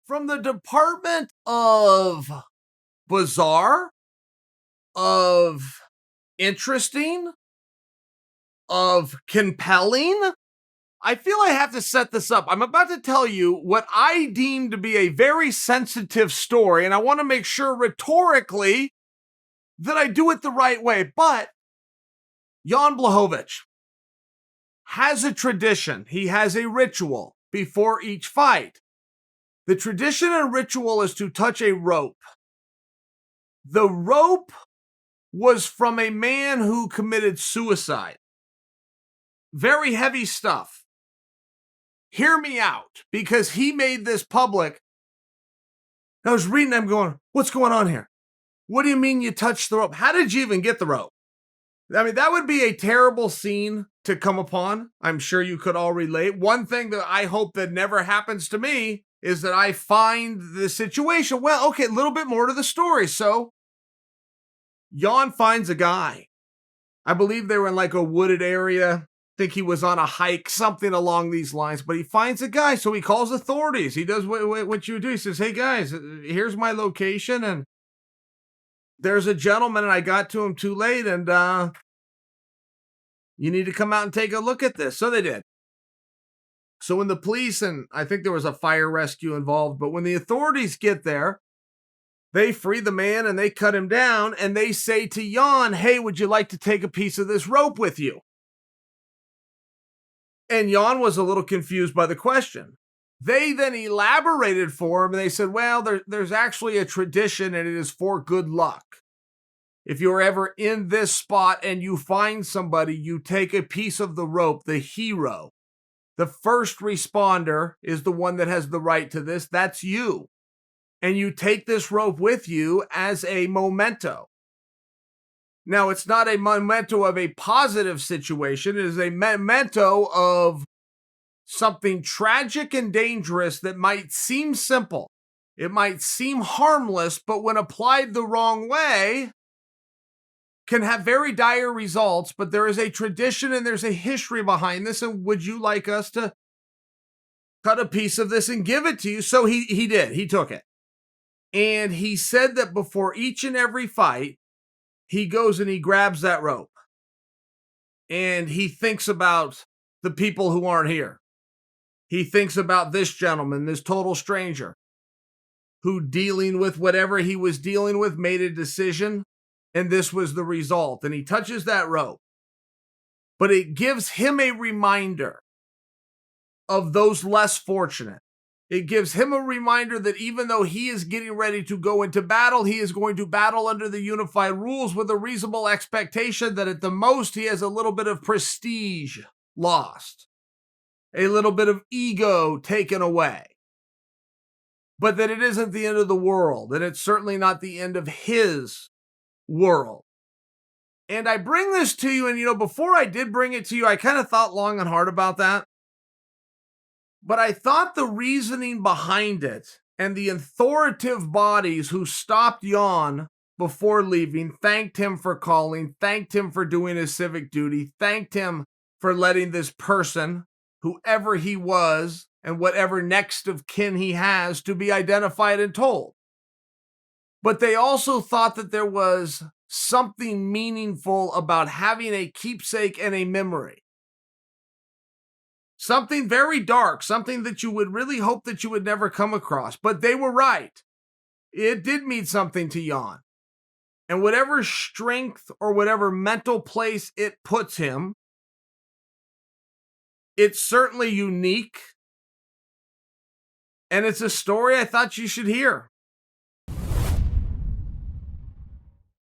from the department of bizarre, of interesting, of compelling. I feel I have to set this up. I'm about to tell you what I deem to be a very sensitive story, and I want to make sure rhetorically that I do it the right way. But Jan Błachowicz has a tradition. He has a ritual before each fight. The tradition and ritual is to touch a rope. The rope was from a man who committed suicide. Very heavy stuff. Hear me out, because he made this public. I was reading, I'm going, what's going on here? What do you mean you touched the rope? How did you even get the rope? I mean, that would be a terrible scene to come upon. I'm sure you could all relate. One thing that I hope that never happens to me is that I find the situation. Well, okay, a little bit more to the story. So Jan finds a guy. I believe they were in like a wooded area. I think he was on a hike, something along these lines, but he finds a guy. So he calls authorities. He does what you do. He says, hey guys, here's my location. And there's a gentleman and I got to him too late. And you need to come out and take a look at this. So they did. So when the police, and I think there was a fire rescue involved, but when the authorities get there, they free the man and they cut him down and they say to Jan, hey, would you like to take a piece of this rope with you? And Jan was a little confused by the question. They then elaborated for him and they said, well, there's actually a tradition and it is for good luck. If you're ever in this spot and you find somebody, you take a piece of the rope, the hero. The first responder is the one that has the right to this. That's you. And you take this rope with you as a memento. Now, it's not a memento of a positive situation. It is a memento of something tragic and dangerous that might seem simple. It might seem harmless, but when applied the wrong way, can have very dire results. But there is a tradition and there's a history behind this. And would you like us to cut a piece of this and give it to you? So he did. He took it. And he said that before each and every fight, he goes and he grabs that rope. And he thinks about the people who aren't here. He thinks about this gentleman, this total stranger, who dealing with whatever he was dealing with made a decision. And this was the result. And he touches that rope. But it gives him a reminder of those less fortunate. It gives him a reminder that even though he is getting ready to go into battle, he is going to battle under the unified rules with a reasonable expectation that at the most he has a little bit of prestige lost, a little bit of ego taken away, but that it isn't the end of the world, and it's certainly not the end of his world. And I bring this to you, and before I did bring it to you, I kind of thought long and hard about that. But I thought the reasoning behind it and the authoritative bodies who stopped Jan before leaving, thanked him for calling, thanked him for doing his civic duty, thanked him for letting this person, whoever he was and whatever next of kin he has, to be identified and told. But they also thought that there was something meaningful about having a keepsake and a memory. Something very dark, something that you would really hope that you would never come across. But they were right. It did mean something to Jan. And whatever strength or whatever mental place it puts him, it's certainly unique. And it's a story I thought you should hear.